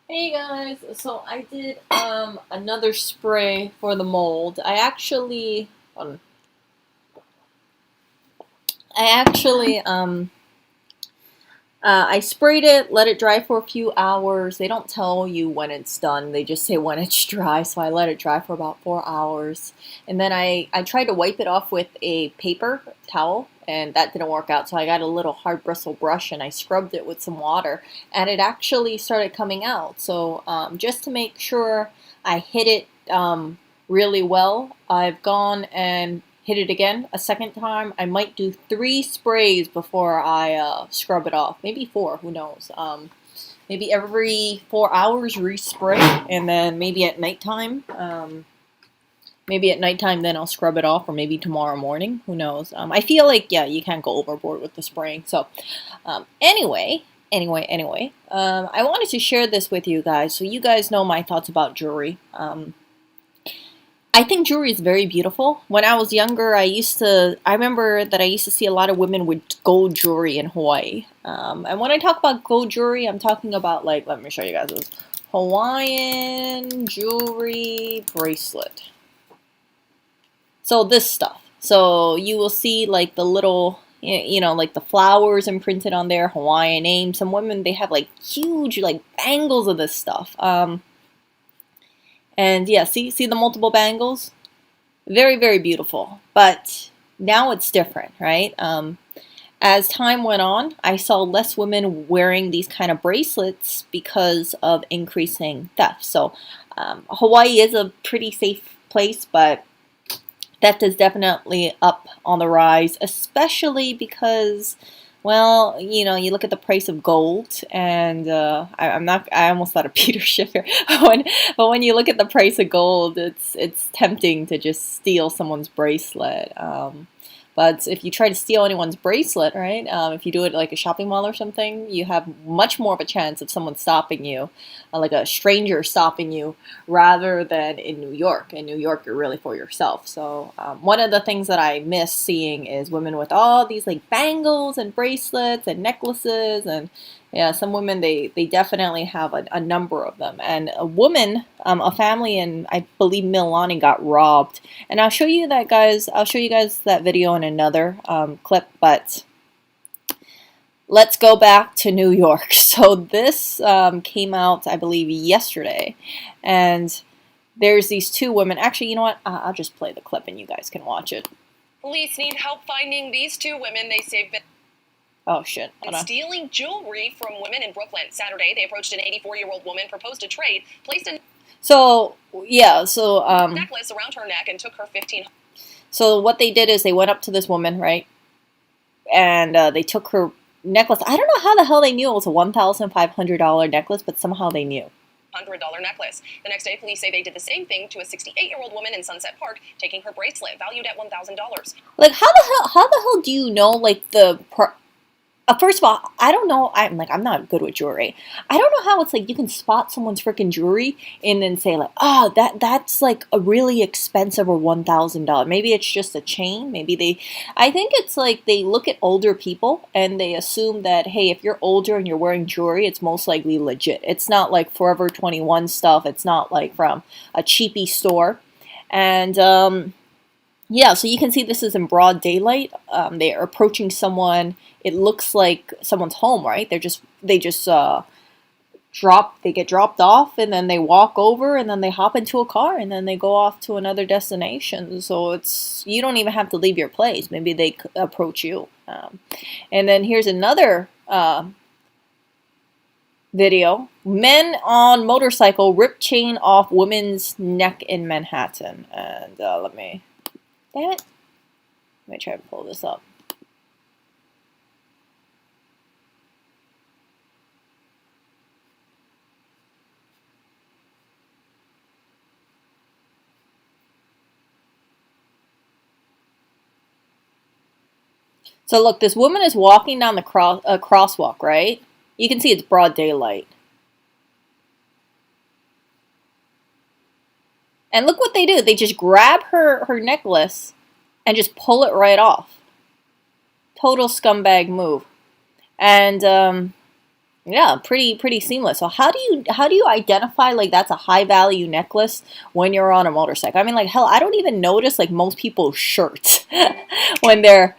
Hey guys, so I did another spray for the mold. Um, I sprayed it, let it dry for a few hours. They don't tell you when it's done. They just say when it's dry. So I let it dry for about 4 hours. And then I tried to wipe it off with a paper towel, and that didn't work out. So I got a little hard bristle brush and I scrubbed it with some water, and it actually started coming out. So just to make sure I hit it really well, I've gone and hit it again a second time. I might do 3 sprays before I scrub it off. Maybe 4, who knows. Maybe every 4 hours respray, and then maybe at nighttime then I'll scrub it off, or maybe tomorrow morning, who knows. I feel like, yeah, you can't go overboard with the spraying. So anyway, I wanted to share this with you guys so you guys know my thoughts about jewelry. I think jewelry is very beautiful. When I was younger, I remember that I used to see a lot of women with gold jewelry in Hawaii. And when I talk about gold jewelry, I'm talking about, like, let me show you guys this Hawaiian jewelry bracelet. So this stuff. So you will see like the little, like the flowers imprinted on their Hawaiian name. Some women, they have like huge like bangles of this stuff. And yeah, see the multiple bangles? Very, very beautiful. But now it's different, right? As time went on, I saw less women wearing these kind of bracelets because of increasing theft. So Hawaii is a pretty safe place, but theft is definitely up on the rise, especially because, well, you look at the price of gold, and I almost thought of Peter Schiff here. But when you look at the price of gold, it's tempting to just steal someone's bracelet. But if you try to steal anyone's bracelet, right, if you do it at like a shopping mall or something, you have much more of a chance of someone stopping you, like a stranger stopping you, rather than in New York. In New York, you're really for yourself. So one of the things that I miss seeing is women with all these like bangles and bracelets and necklaces, and yeah, some women, they definitely have a number of them. And a family in, I believe, Milani got robbed. And I'll show you that, guys. I'll show you guys that video in another clip. But let's go back to New York. So this came out, I believe, yesterday. And there's these 2 women. Actually, you know what? I'll just play the clip and you guys can watch it. Police need help finding these 2 women. They say oh shit! Stealing jewelry from women in Brooklyn. Saturday, they approached an 84-year-old woman, proposed a trade, placed a necklace around her neck, and took her $1,500. So what they did is they went up to this woman, right, and they took her necklace. I don't know how the hell they knew it was a $1,500 necklace, but somehow they knew. $100 necklace. The next day, police say they did the same thing to a 68-year-old woman in Sunset Park, taking her bracelet valued at $1,000. Like, how the hell do you know, like, first of all, I don't know. I'm not good with jewelry. I don't know how it's like you can spot someone's freaking jewelry and then say like, oh, that's like a really expensive or $1,000. Maybe it's just a chain. I think it's like they look at older people and they assume that, hey, if you're older and you're wearing jewelry, it's most likely legit. It's not like Forever 21 stuff. It's not like from a cheapy store. And yeah, so you can see this is in broad daylight. They are approaching someone. It looks like someone's home, right? They just they get dropped off, and then they walk over, and then they hop into a car, and then they go off to another destination. So you don't even have to leave your place. Maybe they approach you. And then here's another video. Men on motorcycle rip chain off woman's neck in Manhattan. And damn it. Let me try to pull this up. So look, this woman is walking down the crosswalk, right? You can see it's broad daylight. And look what they do. They just grab her necklace and just pull it right off. Total scumbag move. And Yeah, pretty seamless. So how do you identify like that's a high value necklace when you're on a motorcycle? I mean, like hell, I don't even notice like most people's shirts when they're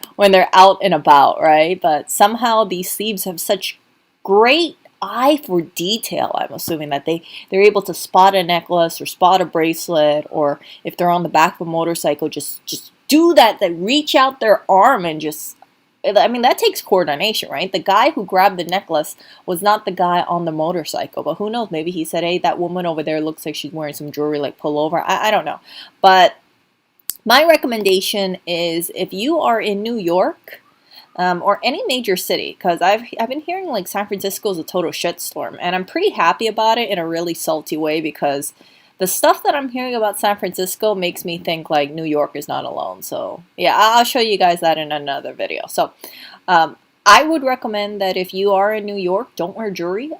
out and about, right? But somehow these thieves have such great eye for detail. I'm assuming that they're able to spot a necklace or spot a bracelet, or if they're on the back of a motorcycle, just do that. They reach out their arm and just. I mean, that takes coordination, right? The guy who grabbed the necklace was not the guy on the motorcycle, but who knows? Maybe he said, "Hey, that woman over there looks like she's wearing some jewelry, like pull over." I don't know. But my recommendation is if you are in New York, or any major city, because I've been hearing like San Francisco is a total shitstorm, and I'm pretty happy about it in a really salty way because the stuff that I'm hearing about San Francisco makes me think like New York is not alone. So yeah, I'll show you guys that in another video. So I would recommend that if you are in New York, don't wear jewelry.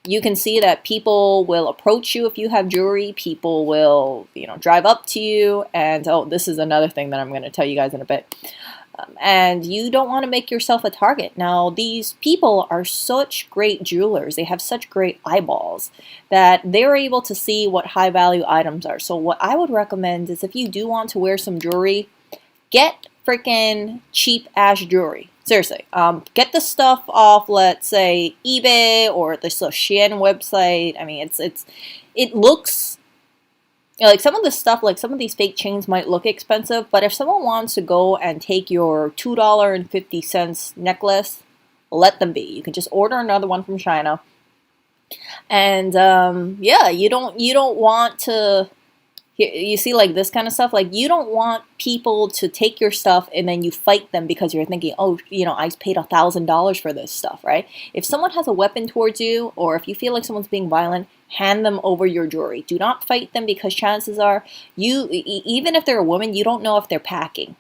You can see that people will approach you if you have jewelry. People will, drive up to you. And oh, this is another thing that I'm going to tell you guys in a bit. And you don't want to make yourself a target. Now, these people are such great jewelers. They have such great eyeballs that they're able to see what high value items are. So what I would recommend is if you do want to wear some jewelry, get freaking cheap ass jewelry. Seriously, get the stuff off, let's say, eBay or the Shein website. I mean, it looks like some of the stuff, like some of these fake chains might look expensive, but if someone wants to go and take your $2.50 necklace, let them be. You can just order another one from China. And yeah, you don't want to. You see, like this kind of stuff, like you don't want people to take your stuff and then you fight them because you're thinking, oh, I paid $1,000 for this stuff, right? If someone has a weapon towards you, or if you feel like someone's being violent, hand them over your jewelry. Do not fight them because chances are, even if they're a woman, you don't know if they're packing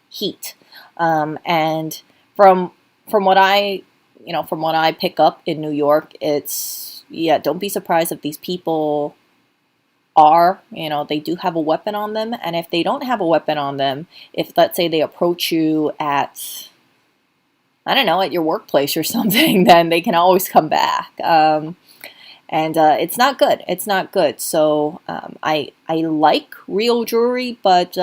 heat. And from what I pick up in New York, yeah, don't be surprised if these people they do have a weapon on them. And if they don't have a weapon on them, if let's say they approach you at, I don't know, at your workplace or something, then they can always come back. And it's not good. It's not good. So I like real jewelry, but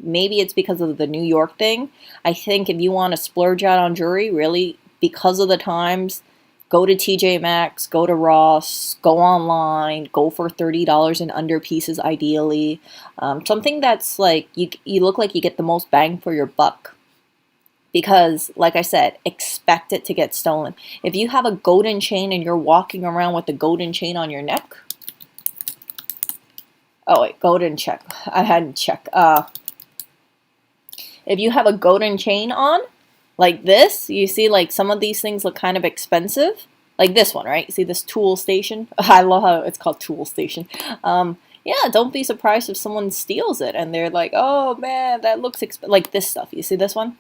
maybe it's because of the New York thing. I think if you want to splurge out on jewelry, really, because of the times, go to TJ Maxx, go to Ross, go online, go for $30 and under pieces ideally. Something that's like you look like you get the most bang for your buck. Because, like I said, expect it to get stolen. If you have a golden chain and you're walking around with the golden chain on your neck. Oh wait, golden check. I hadn't checked. If you have a golden chain on, like this, you see like some of these things look kind of expensive. Like this one, right? You see this tool station? I love how it's called tool station. Yeah, don't be surprised if someone steals it and they're like, oh man, that looks like this stuff. You see this one?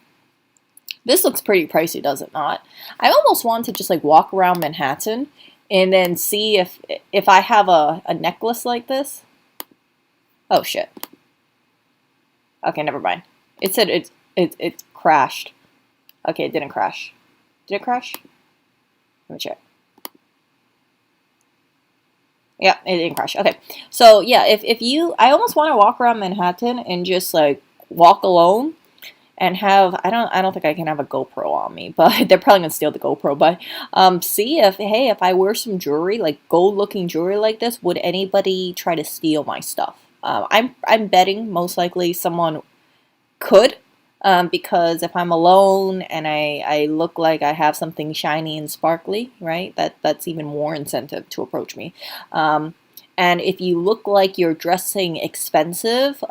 This looks pretty pricey, does it not? I almost want to just like walk around Manhattan and then see if I have a necklace like this. Oh shit. Okay, never mind. It said it crashed. Okay, it didn't crash. Did it crash? Let me check. Yeah, it didn't crash. Okay. So yeah, I almost want to walk around Manhattan and just like walk alone and have, I don't think I can have a GoPro on me, but they're probably gonna steal the GoPro. But see if I wear some jewelry, like gold looking jewelry like this, would anybody try to steal my stuff? I'm betting most likely someone could, because if I'm alone and I look like I have something shiny and sparkly, right? That's even more incentive to approach me. And if you look like you're dressing expensive,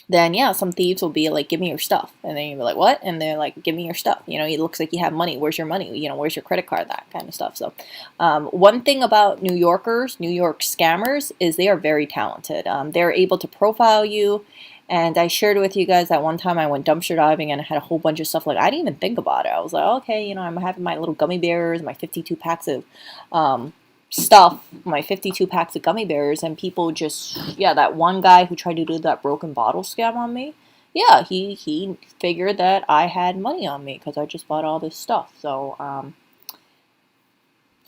then yeah, some thieves will be like, give me your stuff. And then you'll be like, what? And they're like, give me your stuff. It looks like you have money. Where's your money? Where's your credit card? That kind of stuff. So one thing about New York scammers, is they are very talented. They're able to profile you. And I shared with you guys that one time I went dumpster diving and I had a whole bunch of stuff. Like, I didn't even think about it. I was like, okay, I'm having my little gummy bears, my 52 packs of stuff, my 52 packs of gummy bears, and people just, yeah, that one guy who tried to do that broken bottle scam on me, yeah, he figured that I had money on me because I just bought all this stuff. So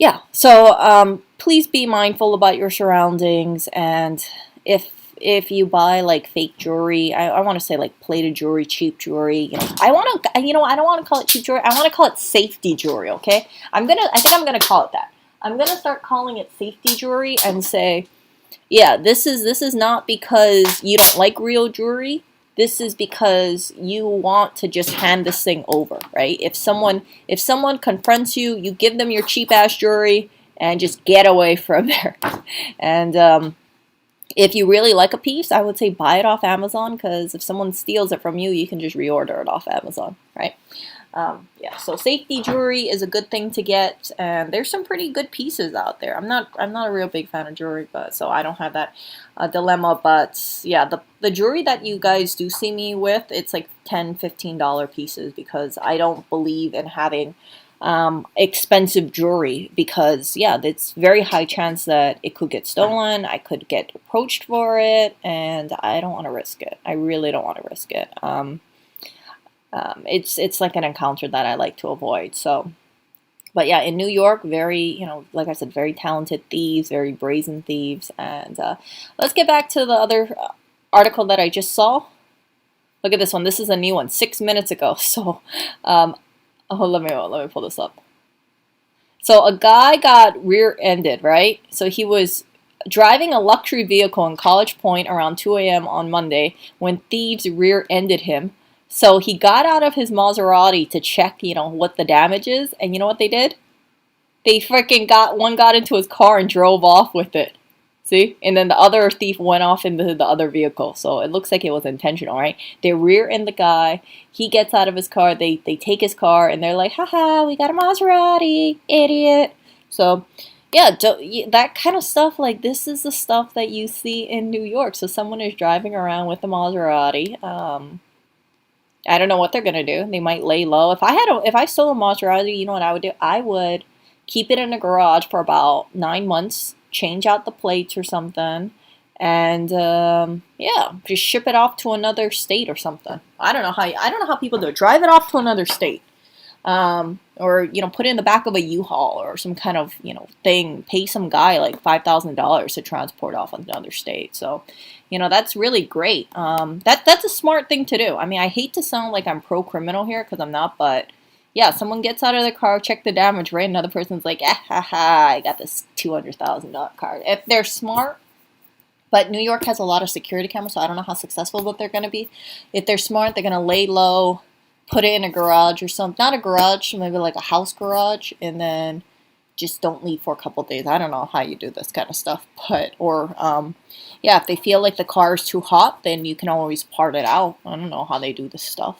yeah, so please be mindful about your surroundings, and if you buy like fake jewelry, I want to say like plated jewelry, cheap jewelry, I don't want to call it cheap jewelry. I want to call it safety jewelry. Okay, I think I'm gonna call it that. I'm gonna start calling it safety jewelry and say, yeah, this is not because you don't like real jewelry. This is because you want to just hand this thing over, right? If someone confronts you, you give them your cheap ass jewelry and just get away from there. And if you really like a piece, I would say buy it off Amazon, because if someone steals it from you, you can just reorder it off Amazon, right? Yeah, so safety jewelry is a good thing to get, and there's some pretty good pieces out there. I'm not a real big fan of jewelry, but so I don't have that dilemma. But yeah, the jewelry that you guys do see me with, it's like $10, $15 pieces, because I don't believe in having expensive jewelry, because yeah, it's very high chance that it could get stolen. I could get approached for it, and I don't want to risk it. I really don't want to risk it. It's like an encounter that I like to avoid. So, but yeah, in New York, very, like I said, very talented thieves, very brazen thieves. And let's get back to the other article that I just saw. Look at this one. This is a new one, 6 minutes ago. So, let me pull this up. So a guy got rear-ended, right? So he was driving a luxury vehicle in College Point around 2 a.m. on Monday when thieves rear-ended him. So he got out of his Maserati to check, what the damage is, and you know what they did? They freaking got into his car and drove off with it. See? And then the other thief went off into the other vehicle. So it looks like it was intentional, right? They rear-end the guy. He gets out of his car. They take his car, and they're like, haha, we got a Maserati, idiot. So, yeah, that kind of stuff, like this is the stuff that you see in New York. So someone is driving around with a Maserati. I don't know what they're gonna do. They might lay low. If I stole a Maserati, you know what I would do? I would keep it in a garage for about 9 months, change out the plates or something, and yeah, just ship it off to another state or something. I don't know how people do it. Drive it off to another state, or put it in the back of a U-Haul or some kind of thing. Pay some guy like $5,000 to transport off another state. So, that's really great. That's a smart thing to do. I mean, I hate to sound like I'm pro-criminal here, because I'm not, but yeah, someone gets out of their car, check the damage, right? Another person's like, ah, ha, ha, I got this $200,000 car. If they're smart, but New York has a lot of security cameras, so I don't know how successful that they're going to be. If they're smart, they're going to lay low, put it in a garage or something. Not a garage, maybe like a house garage, and then just don't leave for a couple days. I don't know how you do this kind of stuff, yeah, if they feel like the car is too hot, then you can always part it out. I don't know how they do this stuff.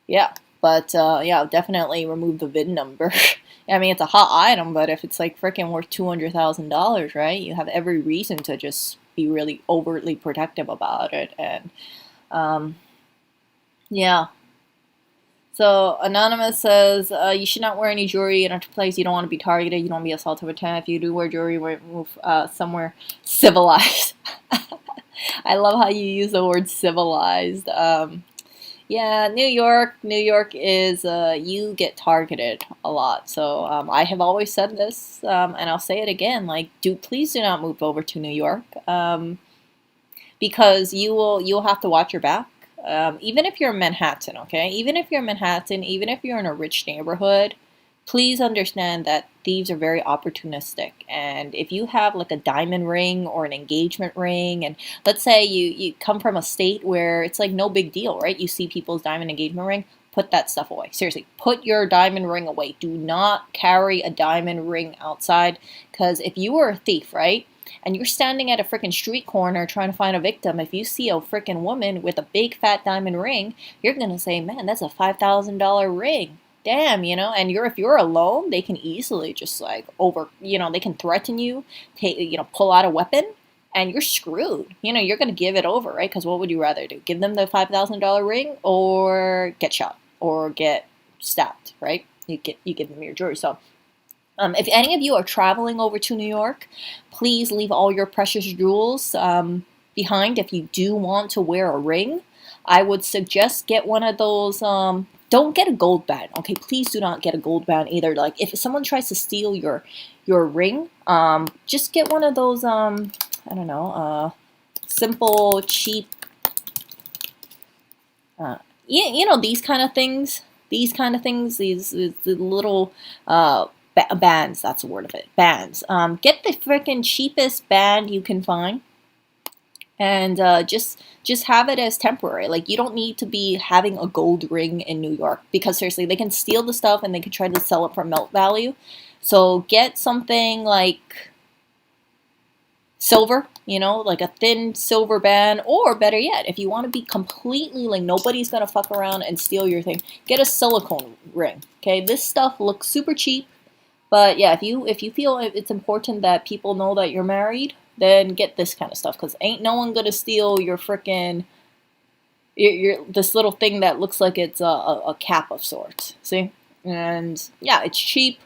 Yeah, but yeah, definitely remove the VIN number. I mean, it's a hot item, but if it's like freaking worth $200,000, right? You have every reason to just be really overtly protective about it, and yeah. So Anonymous says you should not wear any jewelry in a place you don't want to be targeted. You don't want to be assaulted with 10. If you do wear jewelry, move somewhere civilized. I love how you use the word civilized. Yeah, New York. New York is you get targeted a lot. So I have always said this, and I'll say it again. Like, please do not move over to New York, because you'll have to watch your back. Even if you're in Manhattan, okay? Even if you're in Manhattan, even if you're in a rich neighborhood, please understand that thieves are very opportunistic. And if you have like a diamond ring or an engagement ring, and let's say you come from a state where it's like no big deal, right? You see people's diamond engagement ring, put that stuff away. Seriously, put your diamond ring away. Do not carry a diamond ring outside, because if you were a thief, right? And you're standing at a freaking street corner trying to find a victim, if you see a freaking woman with a big fat diamond ring, you're gonna say, man, that's a $5,000 ring. Damn, and if you're alone, they can easily just like they can threaten you, pull out a weapon, and you're screwed. You're gonna give it over, right? Because what would you rather do? Give them the $5,000 ring, or get shot, or get stabbed, right? You give them your jewelry. So if any of you are traveling over to New York, please leave all your precious jewels behind. If you do want to wear a ring, I would suggest get one of those don't get a gold band. Okay, please do not get a gold band either. Like if someone tries to steal your ring, just get one of those I don't know, simple, cheap, you know, these kind of things. These kind of things. These the little bands. That's the word of it. Bands. Get the freaking cheapest band you can find, and just have it as temporary. Like you don't need to be having a gold ring in New York because seriously, they can steal the stuff and they can try to sell it for melt value. So get something like silver, you know, like a thin silver band, or better yet, if you want to be completely like nobody's gonna fuck around and steal your thing, get a silicone ring. Okay, this stuff looks super cheap, but yeah, if you feel it's important that people know that you're married, then get this kind of stuff because ain't no one gonna steal your frickin' your this little thing that looks like it's a cap of sorts. See, and yeah, it's cheap.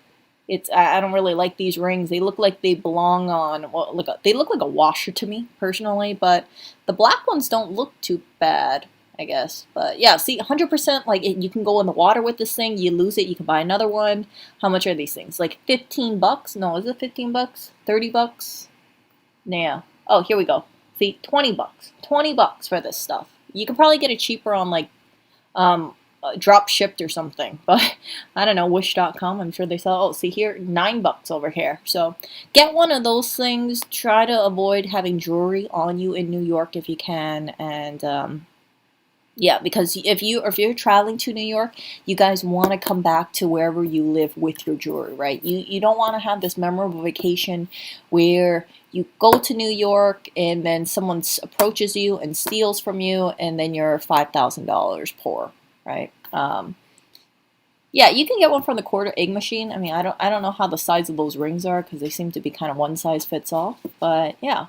I don't really like these rings. They look like they belong on, well, they look like a washer to me personally, but the black ones don't look too bad, I guess. But yeah, see, 100% like you can go in the water with this thing. You lose it, you can buy another one. How much are these things? Like 15 bucks? No, is it 15 bucks? 30 bucks? Yeah. Oh, here we go. See, 20 bucks. 20 bucks for this stuff. You can probably get it cheaper on like drop shipped or something, but I don't know, wish.com, I'm sure they sell. Oh, see here, 9 bucks over here. So get one of those things. Try to avoid having jewelry on you in New York if you can. And yeah, because if you're traveling to New York, you guys want to come back to wherever you live with your jewelry, right? You don't want to have this memorable vacation where you go to New York and then someone approaches you and steals from you, and then you're $5,000 poor, right? Yeah, you can get one from the quarter egg machine. I mean, I don't know how the size of those rings are because they seem to be kind of one size fits all. But yeah,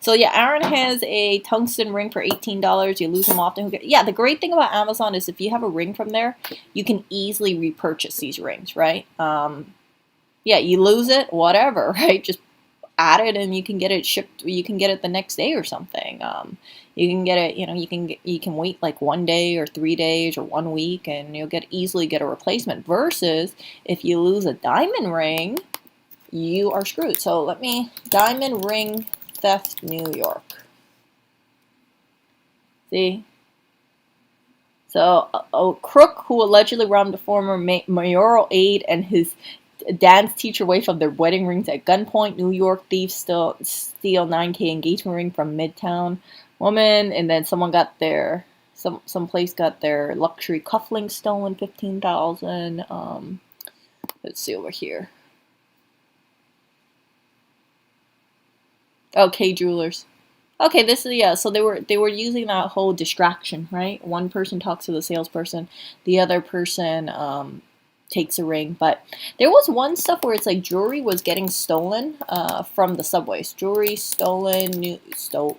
so yeah, Aaron has a tungsten ring for $18. You lose them often. Yeah, the great thing about Amazon is if you have a ring from there, you can easily repurchase these rings, right? Yeah, you lose it, whatever, right? Just add it and you can get it shipped. You can get it the next day or something. You can get it, you know, you can wait like 1 day or 3 days or 1 week and you'll easily get a replacement. Versus if you lose a diamond ring, you are screwed. So let me, diamond ring theft, New York. See? So a crook who allegedly robbed a former mayoral aide and his dance teacher wife of their wedding rings at gunpoint. New York thieves steal 9K engagement ring from Midtown woman, and then someone got their some place got their luxury cufflinks stolen, 15,000. Let's see over here. Okay, jewelers. Okay, this is, yeah. So they were using that whole distraction, right? One person talks to the salesperson, the other person takes a ring. But there was one stuff where it's like jewelry was getting stolen from the subways. Jewelry stolen, stole.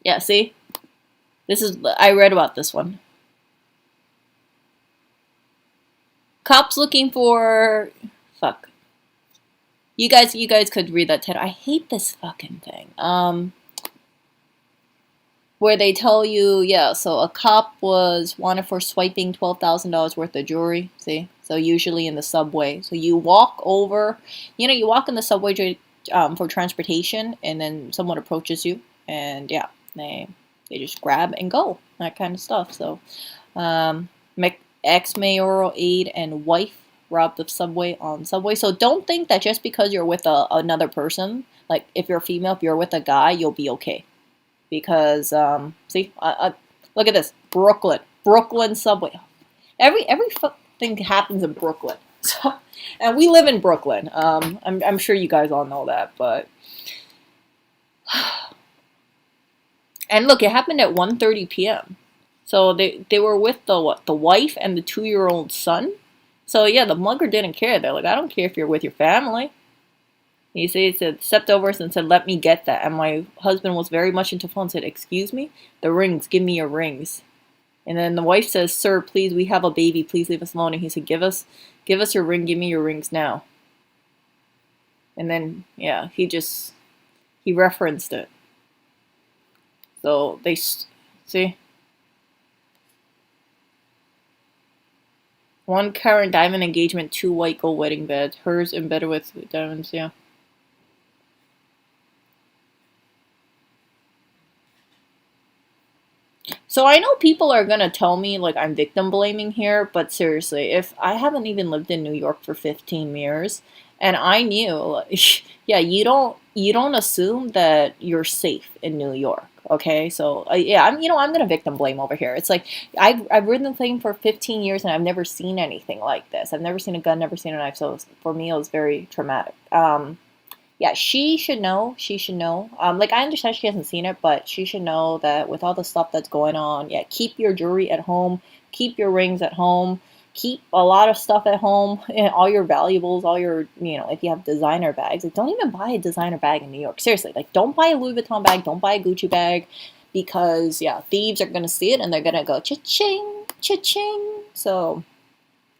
Yeah, see, this is, I read about this one. Cops looking for, fuck. You guys could read that title. I hate this fucking thing. Where they tell you, yeah, so a cop was wanted for swiping $12,000 worth of jewelry. See, so usually in the subway. So you walk over, you know, you walk in the subway for transportation, and then someone approaches you, and yeah, they just grab and go, that kind of stuff. So, ex-mayoral aide and wife robbed the subway on subway. So don't think that just because you're with another person, like if you're a female, if you're with a guy, you'll be okay. Because see, look at this, Brooklyn subway. Every thing happens in Brooklyn. So, and we live in Brooklyn. I'm sure you guys all know that, but and look, it happened at 1:30 p.m. So they were with the wife and the 2-year-old son. So yeah, the mugger didn't care. They're like, I don't care if you're with your family. He said, stepped over us and said, let me get that. And my husband was very much into phone and said, excuse me? The rings, give me your rings. And then the wife says, sir, please, we have a baby. Please leave us alone. And he said, give us your ring. Give me your rings now. And then, yeah, he referenced it. So see, one current diamond engagement, two white gold wedding beds. Hers embedded with diamonds. Yeah. So I know people are gonna tell me like I'm victim blaming here, but seriously, if I haven't even lived in New York for 15 years and I knew like, yeah, you don't assume that you're safe in New York. Okay, so yeah, I'm gonna victim blame over here. It's like I've ridden the thing for 15 years and I've never seen anything like this. I've never seen a gun, never seen a knife. So for me, it was very traumatic. Yeah, she should know. She should know. Like I understand she hasn't seen it, but she should know that with all the stuff that's going on, yeah, keep your jewelry at home, keep your rings at home, keep a lot of stuff at home, and all your valuables, all your, if you have designer bags, like don't even buy a designer bag in New York. Seriously, like don't buy a Louis Vuitton bag, don't buy a Gucci bag, because yeah, thieves are gonna see it and they're gonna go cha-ching, cha-ching. So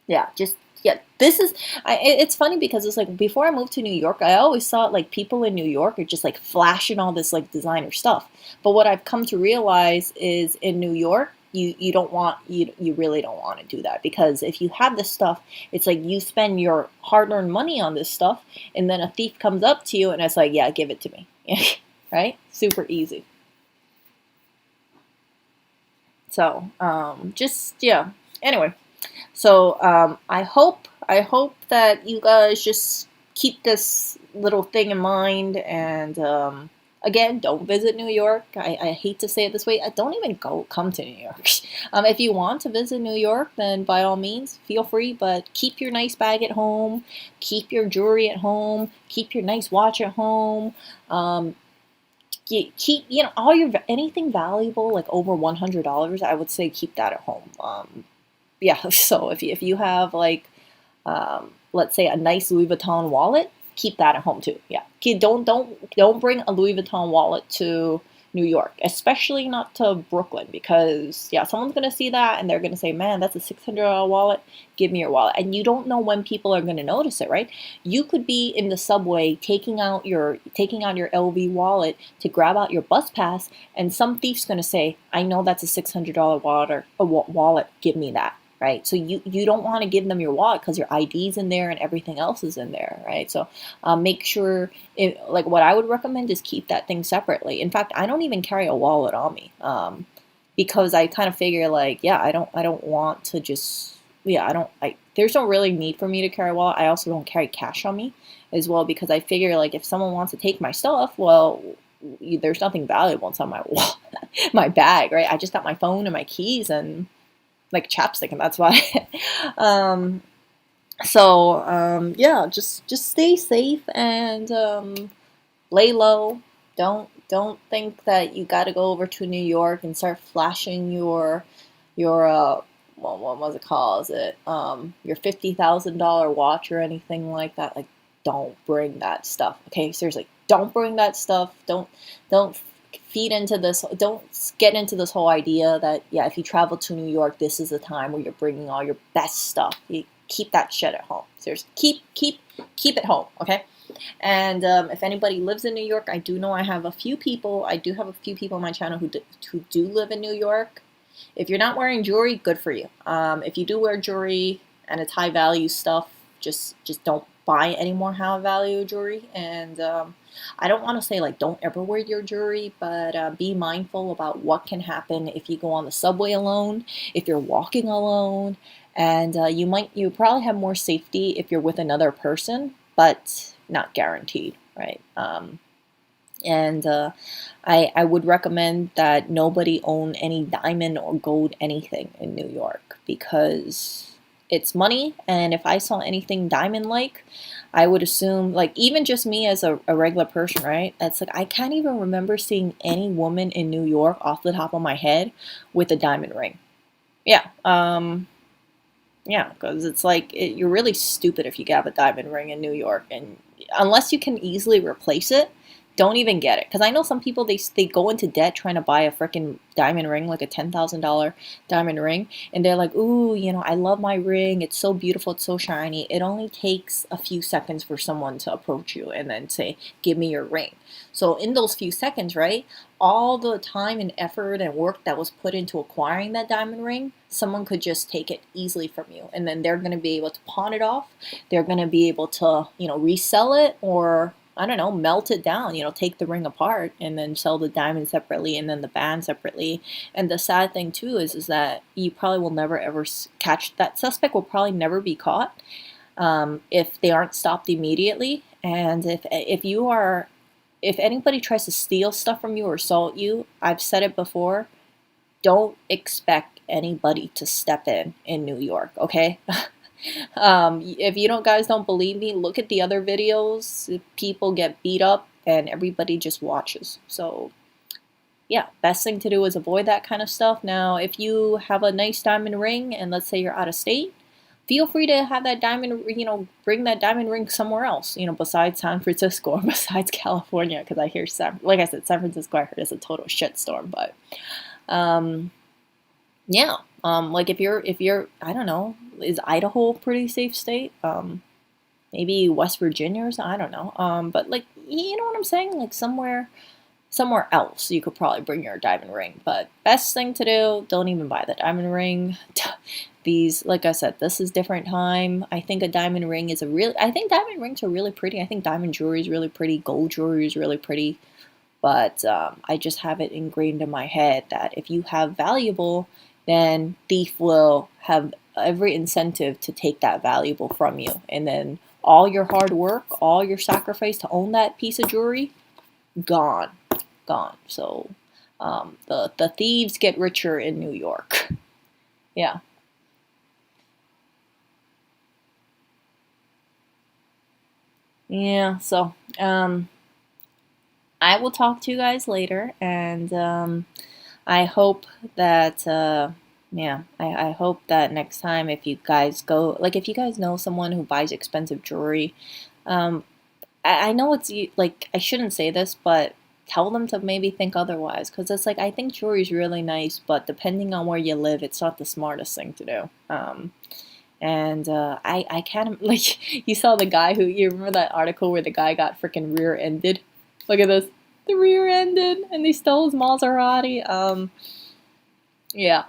yeah, just yeah. This is it's funny because it's like before I moved to New York, I always thought like people in New York are just like flashing all this like designer stuff. But what I've come to realize is in New York, you don't want you really don't want to do that because if you have this stuff, it's like you spend your hard-earned money on this stuff, and then a thief comes up to you and it's like, yeah, give it to me, right? Super easy. So just yeah. Anyway. So I hope that you guys just keep this little thing in mind. And again, don't visit New York. I hate to say it this way. Don't even come to New York. If you want to visit New York, then by all means, feel free. But keep your nice bag at home. Keep your jewelry at home. Keep your nice watch at home. Um, keep all your anything valuable like over $100. I would say keep that at home. Yeah, so if you have like let's say a nice Louis Vuitton wallet, keep that at home too. Yeah, don't bring a Louis Vuitton wallet to New York, especially not to Brooklyn, because yeah, someone's gonna see that and they're gonna say, man, that's a $600 wallet, give me your wallet. And you don't know when people are gonna notice it, right? You could be in the subway taking out your LV wallet to grab out your bus pass, and some thief's gonna say, I know that's a $600 wallet, give me that. Right, so you don't want to give them your wallet because your ID's in there and everything else is in there, right? So make sure, like what I would recommend is keep that thing separately. In fact, I don't even carry a wallet on me because I kind of figure like, yeah, I don't want to just, yeah, there's no really need for me to carry a wallet. I also don't carry cash on me as well because I figure like if someone wants to take my stuff, well, there's nothing valuable inside my wallet, my bag, right? I just got my phone and my keys and like chapstick, and that's why. um, yeah, just stay safe and lay low. Don't think that you got to go over to New York and start flashing your what was it called? Is it your $50,000 watch or anything like that? Like, don't bring that stuff. Okay, seriously, don't bring that stuff. Don't feed into this. Don't get into this whole idea that yeah, if you travel to New York, this is the time where you're bringing all your best stuff. You keep that shit at home. Seriously, keep it home. Okay. And if anybody lives in New York, I do know I have a few people. I do have a few people on my channel who do live in New York. If you're not wearing jewelry, good for you. If you do wear jewelry and it's high value stuff, just don't buy any more high value jewelry. And I don't want to say like don't ever wear your jewelry, but be mindful about what can happen if you go on the subway alone, if you're walking alone, and you probably have more safety if you're with another person, but not guaranteed, right? And I would recommend that nobody own any diamond or gold anything in New York because it's money. And if I saw anything diamond like, I would assume, like, even just me as a regular person, right? It's like I can't even remember seeing any woman in New York off the top of my head with a diamond ring. Yeah. Yeah, because it's like you're really stupid if you have a diamond ring in New York, and unless you can easily replace it, don't even get it. Because I know some people, they go into debt trying to buy a freaking diamond ring, like a $10,000 diamond ring. And they're like, ooh, I love my ring. It's so beautiful. It's so shiny. It only takes a few seconds for someone to approach you and then say, give me your ring. So in those few seconds, right, all the time and effort and work that was put into acquiring that diamond ring, someone could just take it easily from you. And then they're going to be able to pawn it off. They're going to be able to, resell it, or I don't know, melt it down, take the ring apart and then sell the diamond separately and then the band separately. And the sad thing too is that you probably will never ever catch that suspect, will probably never be caught if they aren't stopped immediately. And if anybody tries to steal stuff from you or assault you, I've said it before, don't expect anybody to step in New York, okay? If you guys don't believe me, look at the other videos. People get beat up and everybody just watches. So yeah, best thing to do is avoid that kind of stuff. Now, if you have a nice diamond ring and let's say you're out of state, feel free to have that diamond, bring that diamond ring somewhere else, besides San Francisco or besides California, because I hear like I said, San Francisco I heard is a total shitstorm. But yeah, like if you're I don't know, is Idaho a pretty safe state? Maybe West Virginia or something, I don't know. But like, you know what I'm saying? Like somewhere else you could probably bring your diamond ring. But best thing to do, don't even buy the diamond ring. These, like I said, this is different time. I think a diamond ring is I think diamond rings are really pretty. I think diamond jewelry is really pretty. Gold jewelry is really pretty. But I just have it ingrained in my head that if you have valuable, then thief will have every incentive to take that valuable from you. And then all your hard work, all your sacrifice to own that piece of jewelry, gone. So the thieves get richer in New York. Yeah. Yeah, so I will talk to you guys later, and I hope that yeah, I hope that next time if you guys go, like if you guys know someone who buys expensive jewelry, I know it's like I shouldn't say this, but tell them to maybe think otherwise, because it's like I think jewelry is really nice, but depending on where you live, it's not the smartest thing to do. And I can't, like, you saw the guy you remember that article where the guy got freaking rear-ended? Look at this. The rear-ended, and they stole his Maserati. Yeah,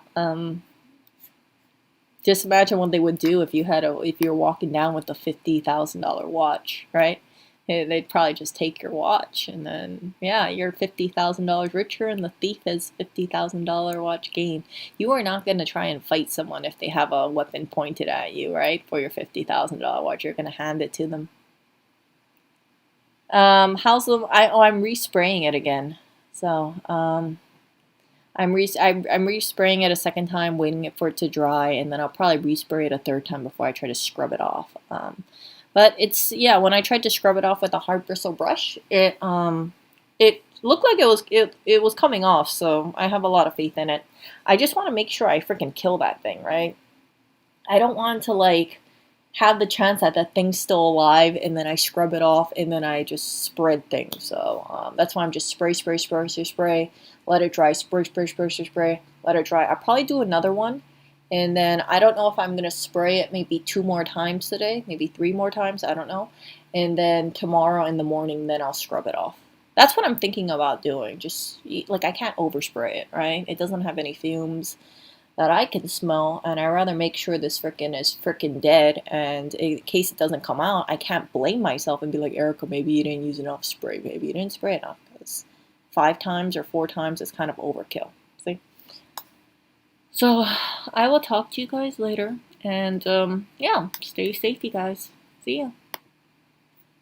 just imagine what they would do if if you were walking down with a $50,000 watch, right? They'd probably just take your watch, and then, yeah, you're $50,000 richer, and the thief has $50,000 watch gain. You are not going to try and fight someone if they have a weapon pointed at you, right? For your $50,000 watch, you're going to hand it to them. How's the? I'm respraying it again. So, I'm respraying it a second time, waiting for it to dry, and then I'll probably respray it a third time before I try to scrub it off. But it's, yeah, when I tried to scrub it off with a hard bristle brush, it looked like it was coming off, so I have a lot of faith in it. I just want to make sure I freaking kill that thing, right? I don't want to like have the chance that that thing's still alive and then I scrub it off and then I just spread things. So that's why I'm just spray, let it dry, spray, let it dry. I'll probably do another one. And then I don't know if I'm going to spray it maybe 2 more times today, maybe 3 more times, I don't know. And then tomorrow in the morning, then I'll scrub it off. That's what I'm thinking about doing. Just, like, I can't overspray it, right? It doesn't have any fumes that I can smell, and I'd rather make sure this is frickin' dead, and in case it doesn't come out, I can't blame myself and be like, Erica, maybe you didn't use enough spray, maybe you didn't spray enough, because 5 times or 4 times is kind of overkill, see? So, I will talk to you guys later, and yeah, stay safe, you guys. See ya.